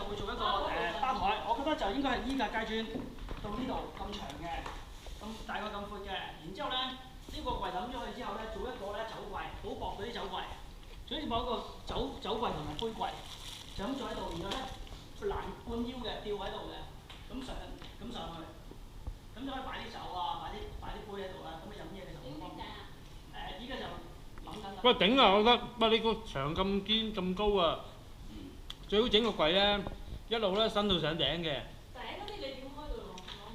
會做一個吧台，我覺得就應該係依格階磚到呢度咁長嘅，咁大概咁闊嘅。然之後咧，呢個櫃抌咗佢之後咧，做一個咧酒櫃，好薄嗰啲酒櫃，總之放一個酒櫃同埋杯櫃，就咁做喺度。然後咧欄半腰嘅吊喺度嘅，咁上去，咁就可以擺啲酒啊，擺啲杯喺度啦。咁你飲嘢嘅時候好方便。依家就諗緊。喂頂啊！我覺得，喂你個牆咁堅咁高啊！最好整個櫃咧，一路咧伸到上頂嘅。頂嗰啲你點開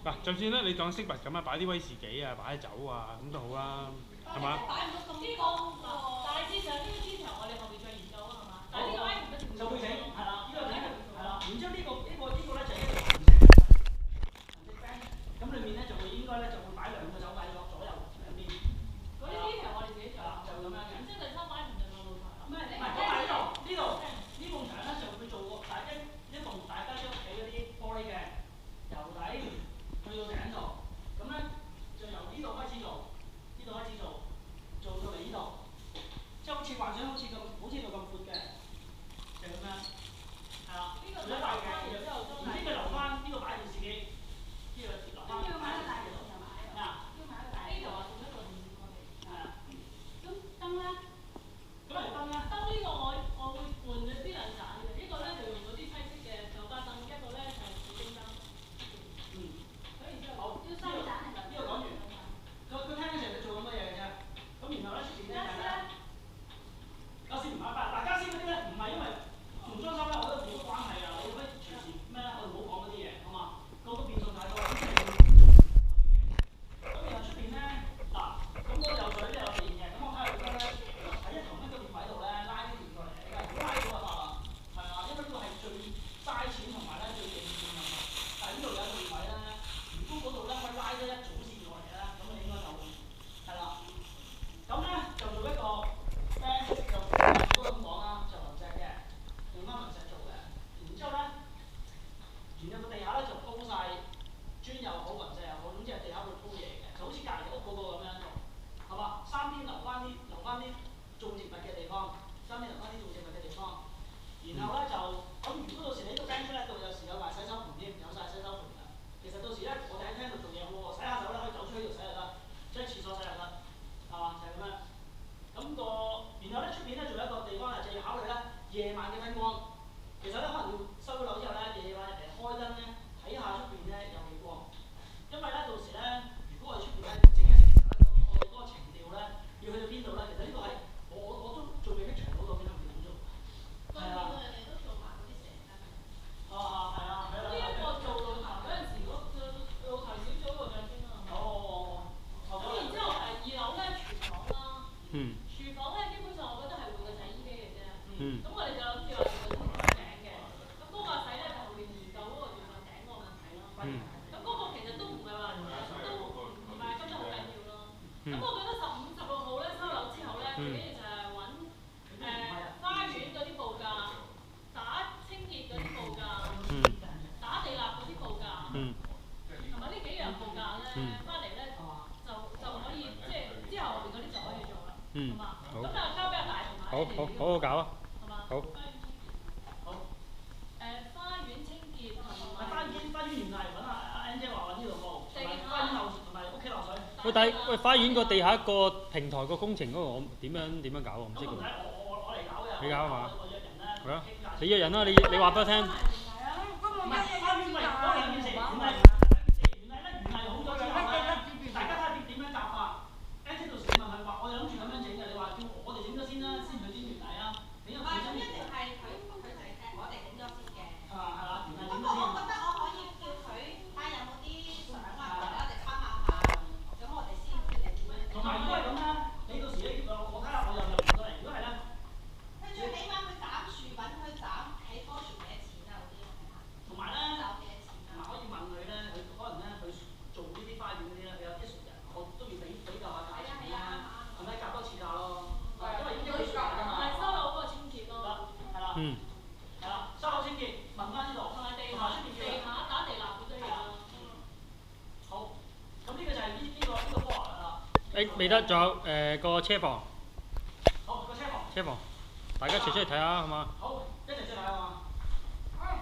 到？嗱，就算咧你當飾物咁啊，擺啲威士忌啊，擺啲酒啊，咁都好啦，係嘛？擺唔到咁高喎。大致上呢個天牆我哋後面再研究啊，係嘛？但係呢個 item 一定就會整，係啦，呢個整係啦。然之後呢個咧就係一個銀色 bench，咁裏面咧就會應該咧就會擺兩個酒櫃落左右兩邊。嗰啲 detail 我哋自己做。就咁樣嘅。即係第三擺唔就個露台。唔係呢埲牆咧就會做個一棟大家屋企嗰啲玻璃嘅，由底去到頂度，咁咧就由呢度開始做到嚟呢度，即係好似幻想好似度咁闊嘅，就咁樣，係啦。呢個大嘅，然之後留翻呢個擺電視機，呢個留翻擺電視機度。要買個大呢度啊，做一個電視過嚟。係啊。咁燈咧？燈呢個我會換咗啲兩盞嘅，一個咧就用嗰啲西式嘅酒吧燈，一個咧係水晶燈。所以之後要三盞係咪？呢個講完。佢聽緊成日做咁多嘢嘅啫，咁然後咧出邊咧就係咧，家私唔買嗱家私嗰啲咧唔係因為同裝修咧，我覺得冇乜關係啊，你可以隨時咩咧，我哋唔好講嗰啲嘢，好嘛？個變數太多啦。咁然後出邊咧嗱，咁嗰度有水有電嘅，咁我睇下覺得咧喺一同一個電位度咧拉啲電過嚟，如果拉到就得啦，係啊，因為呢個係最嘥錢同埋咧最勁嘅問題。但係呢度有一個電位咧，如果嗰度咧可以拉咗一組線過嚟咧，咁你應該就係啦。咁咧就做一個 bench 就都咁講啦，就雲石嘅，用翻雲石做嘅。然之後咧，然後個地下咧就鋪晒磚又好，雲石又好，總之係地下會鋪嘢嘅，就好似隔離屋嗰個咁樣做，係嘛？三邊留翻啲種植物嘅地方，然後咧就咁，如果到時你呢個 bench 咧度有時有埋洗手盆添，有晒洗手盆㗎。其實到時咧，我哋喺廳度做嘢好喎，洗下手咧可以走出呢度洗就得，將廁所洗就得，係嘛？就係咁樣。咁然後咧出邊咧仲有一個地方咧，就要考慮咧夜晚嘅燈光。其實咧可能要收咗樓之後咧，夜晚入嚟開燈咧，睇下出邊咧有幾光。因為咧到時咧，如果我哋出邊咧整嘅時候咧，究竟我哋嗰個情調咧要去到邊度咧？其實呢個係我都仲未 picture 到究竟係點做。係啊。人哋都做埋嗰啲成燈。係啊。呢一個做露台嗰陣時，嗰個露台小組個象徵啊。咁然之後2樓咧廚房啦。廚房咧基本上我覺得係換個洗衣機嘅啫。咁我哋就諗住話換個電飯頂嘅。咁嗰個洗咧就後面研究嗰個電飯頂個問題咯。咁嗰個其實都唔係話都唔係分得好緊要咯。咁我覺得15、16號咧收樓之後咧，最緊要就係揾花園嗰啲報價，打清潔嗰啲報價，打地立嗰啲報價，同埋呢幾樣報價咧，翻嚟咧就可以即係之後邊嗰啲就可以做啦，係嘛？咁就交俾阿大同埋好搞啊！係嘛？好。花園清潔同埋花園原來揾阿 N 姐話揾呢度報，花園漏同埋屋企漏水。喂，花園個地下個平台個工程嗰個我點樣搞啊？唔識喎。我嚟搞嘅。你搞係嘛？我約人咧。係啊。你約人啦，你話俾我聽。唔係花園喂，嗰兩件事，原嚟好咗之後咧，大家睇下點樣夾法。N 姐到時問佢話，我哋諗住咁樣整嘅，你話叫我哋整咗先啦，先去整原嚟啊。整咗本身。一定係佢我哋整咗先嘅。係啦，原嚟整咗先。不過我覺得我可以叫佢睇下有冇啲相啊，或者我哋參考下，咁我哋先決定點樣。同埋如果係咁咧，你到時咧，我睇下我又入唔到嚟。如果係咧，佢最起碼佢斬樹揾佢斬起棵樹幾多錢啊？嗰啲我睇下。同埋咧，同埋可以問佢咧，佢可能咧佢做呢啲花園嗰啲咧，佢有啲熟人，我都要比較下價錢啦，係咪夾多次價咯？因為已經幾熟㗎嘛。係收樓嗰個清潔咯。係啦。係啦，收樓清潔問翻呢度。同埋地下打地立嗰堆嘢咯。好，咁呢個就係呢個波啦。未得，仲有個車房。好，個車房。大家一齊出去睇下，好嘛？好。